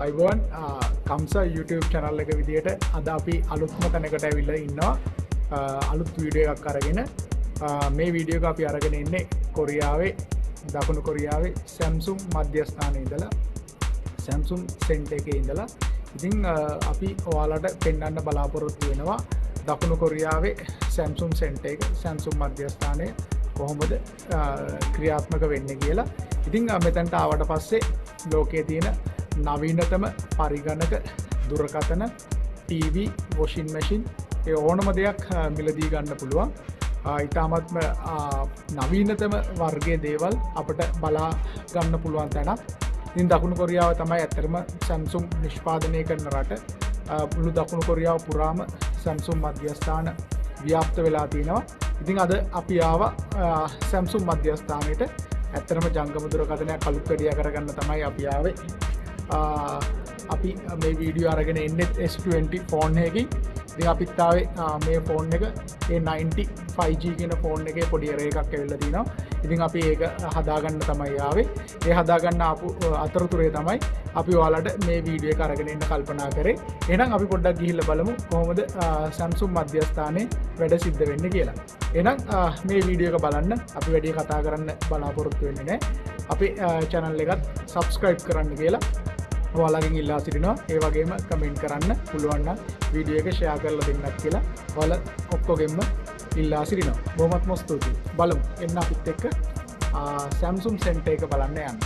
අයිබෝන් කම්සා YouTube channel එක විදියට අද අපි අලුත්ම තැනකට ඇවිල්ලා ඉන්නවා අලුත් වීඩියෝ එකක් අරගෙන මේ වීඩියෝ එක අපි අරගෙන ඉන්නේ කොරියාවේ දකුණු කොරියාවේ Samsung මධ්‍යස්ථානයේ ඉඳලා Samsung center එකේ ඉඳලා ඉතින් අපි ඔයාලට පෙන්වන්න බලාපොරොත්තු වෙනවා දකුණු කොරියාවේ Samsung center එක Samsung මධ්‍යස්ථානයේ කොහොමද ක්‍රියාත්මක වෙන්නේ කියලා. ඉතින් මෙතනට ආවට පස්සේ ලෝකයේ තියෙන නවීනතම පරිගණක දුරකථන TV washing machine ඒ ඕනම දෙයක් මිලදී ගන්න පුළුවන්. ඊටාත්ම නවීනතම වර්ගයේ දේවල් අපිට බලා ගන්න පුළුවන් තැනක්. ඉතින් දකුණු කොරියාව තමයි ඇත්තටම Samsung නිෂ්පාදනය කරන රට. මුළු දකුණු කොරියාව පුරාම Samsung මධ්‍යස්ථාන ව්‍යාප්ත වෙලා තියෙනවා. ඉතින් අද අපි ආවා Samsung මධ්‍යස්ථානයේට ඇත්තටම ජංගම දුරකථනයක් අලුත් වැඩියා කරගන්න තමයි අපි ආවේ. අපි මේ වීඩියෝ අරගෙන ඉන්නේ S20 ෆෝන් එකකින්. ඉතින් අපිත් ආවේ මේ ෆෝන් එක A90 5G කියන ෆෝන් එකේ පොඩි එරර් එකක් ඇවිල්ලා තිනවා. ඉතින් අපි ඒක හදාගන්න තමයි ආවේ. ඒ හදාගන්න ආපු අතරතුරේ තමයි අපි ඔයාලට මේ වීඩියෝ එක අරගෙන ඉන්න කල්පනා කරේ. එහෙනම් අපි පොඩ්ඩක් ගිහිල්ලා බලමු කොහොමද Samsung මධ්‍යස්ථානයේ වැඩ සිද්ධ වෙන්නේ කියලා. එහෙනම් මේ වීඩියෝ එක බලන්න අපි වැඩි කතා කරන්න බලාපොරොත්තු වෙන්නේ නැහැ. අපි channel එකත් subscribe කරන්න කියලා ඔයාලගෙන් ඉල්ලා සිටිනවා. ඒ වගේම කමෙන්ට් කරන්න පුළුවන් නම් වීඩියෝ එක share කරලා දෙන්නත් කියලා ඔයාලා ඔක්කොගෙම ඉල්ලා සිටිනවා. බොහොමත්ම ස්තුතියි. බලමු. එන්න අපිත් එක්ක Samsung center එක බලන්න යන්න.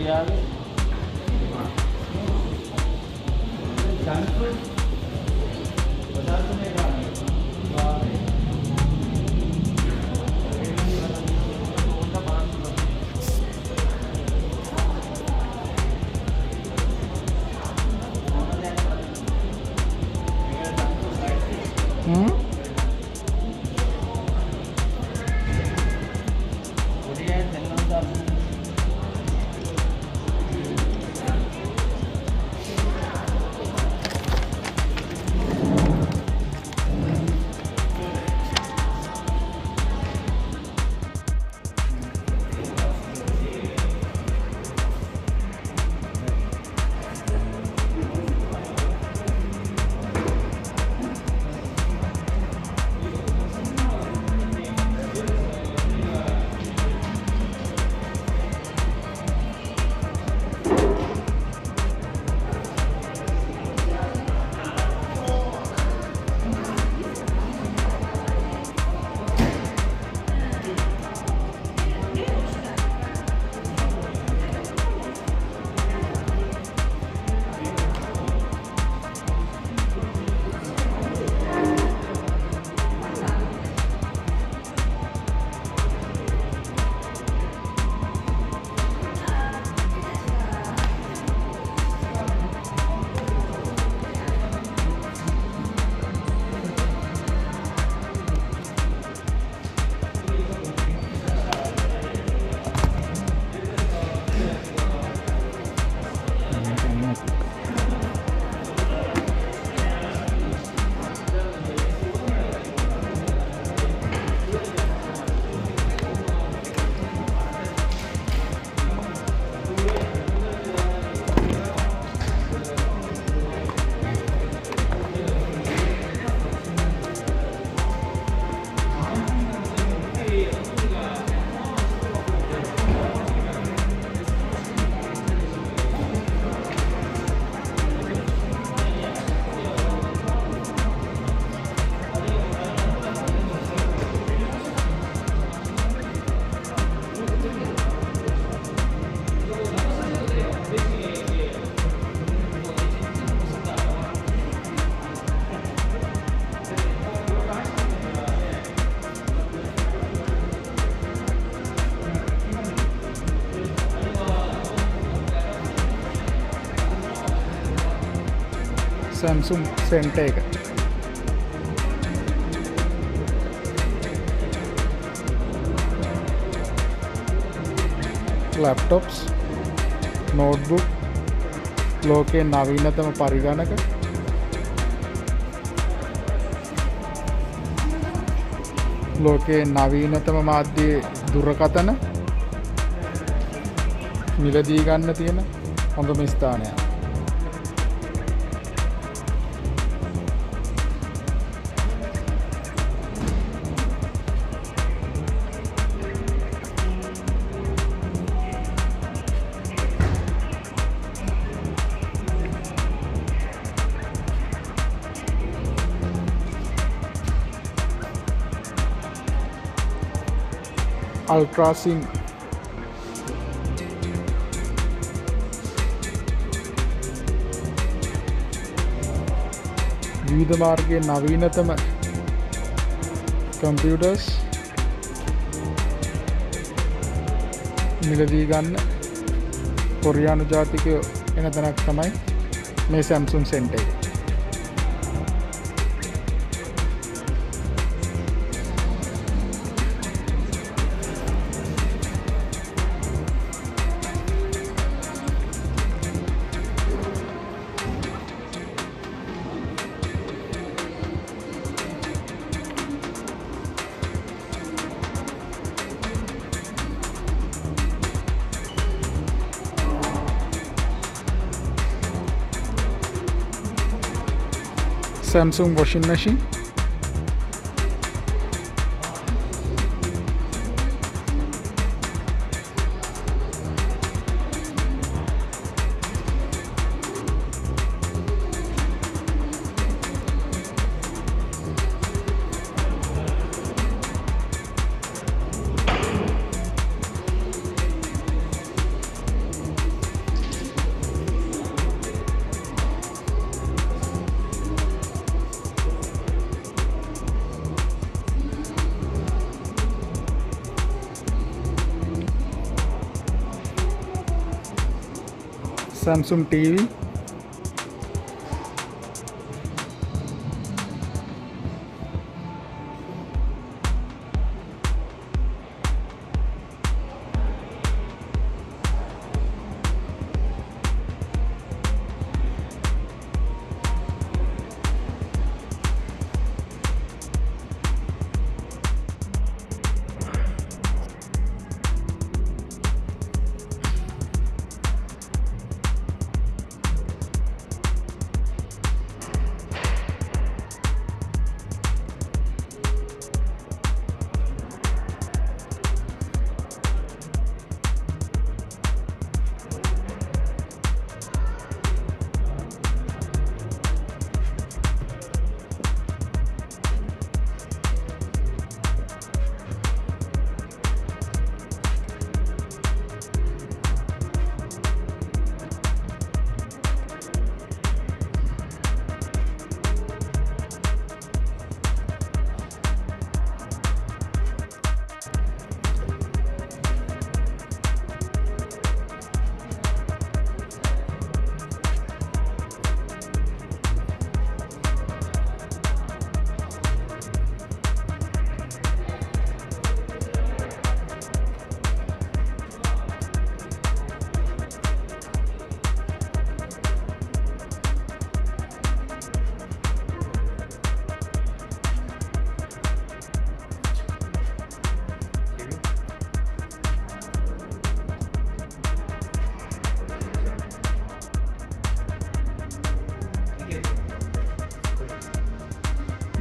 කොරියාවේ ජන්තු ප්‍රදර්ශනය කරන්නේ Samsung Center එක. Laptops, notebook, ලෝකයේ නවීනතම පරිගණක, ලෝකයේ නවීනතම මාධ්‍ය දුරකථන මිලදී ගන්න තියෙන හොඳම ස්ථානයක්. Ultrasim විවිධ මාර්ගයේ නවීනතම කම්පියුටර්ස් මිලදී ගන්න කොරියානු ජාතිකයෝ එන තැනක් තමයි මේ Samsung Center එක. Samsung washing machine, Samsung TV.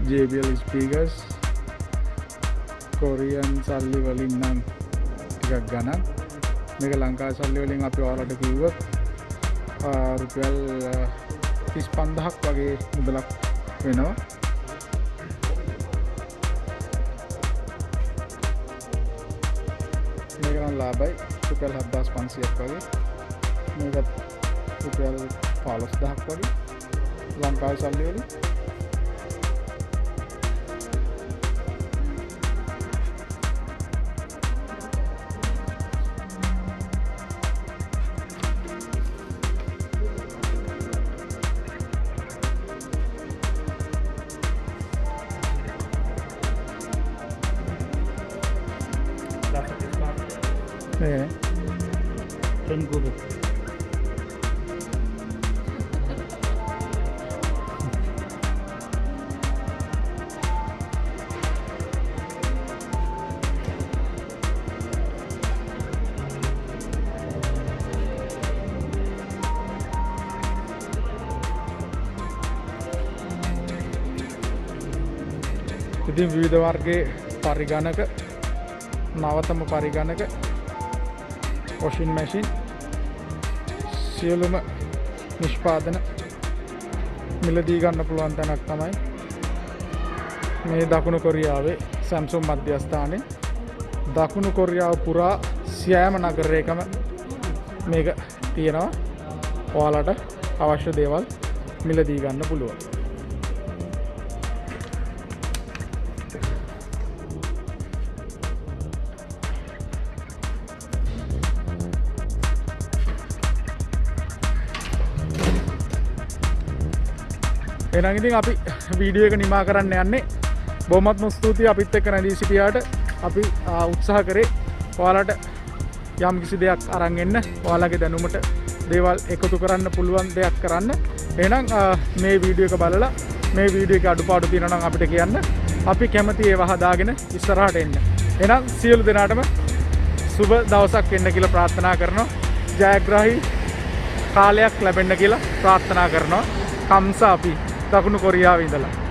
JBL speakers Korean සල්ලි වලින් නම් ටිකක් ගණන් මේක ලංකාවේ සල්ලි වලින් අපි ඔයාලට කිව්වොත් රුපියල් 35000ක් වගේ මුදලක් වෙනවා මේක නම් ලාභයි රුපියල් 7500ක් වගේ මේක රුපියල් 15000ක් වගේ ලංකාවේ සල්ලි වලින් Guru. ඉතින් විවිධ වර්ගයේ පරිගණක නවතම පරිගණක washing machine සියලුම නිෂ්පාදන මිලදී ගන්න පුළුවන් තැනක් තමයි මේ දකුණු කොරියාවේ Samsung මධ්‍යස්ථානයේ දකුණු කොරියාව පුරා සියෑම නගරයකම මේක තියෙනවා ඔයාලට අවශ්‍ය දේවල් මිලදී ගන්න පුළුවන් එහෙනම් ඉතින් අපි වීඩියෝ එක නිමා කරන්න යන්නේ බොහොමත්ම ස්තුතියි අපිත් එක්ක රැඳී සිටියාට අපි උත්සාහ කරේ ඔයාලට යම් කිසි දෙයක් අරන් එන්න ඔයාලගේ දැනුමට දේවල් එකතු කරන්න පුළුවන් දෙයක් කරන්න එහෙනම් මේ වීඩියෝ එක බලලා මේ වීඩියෝ එකේ අඩුපාඩු තියෙනවා නම් අපිට කියන්න අපි කැමති ඒවා හදාගෙන ඉස්සරහට එන්න එහෙනම් සියලු දෙනාටම සුබ දවසක් වෙන්න කියලා ප්‍රාර්ථනා කරනවා ජයග්‍රාහී කාලයක් ලැබෙන්න කියලා ප්‍රාර්ථනා කරනවා කම්සා අපි දකුණු කොරියාවේ ඉඳලා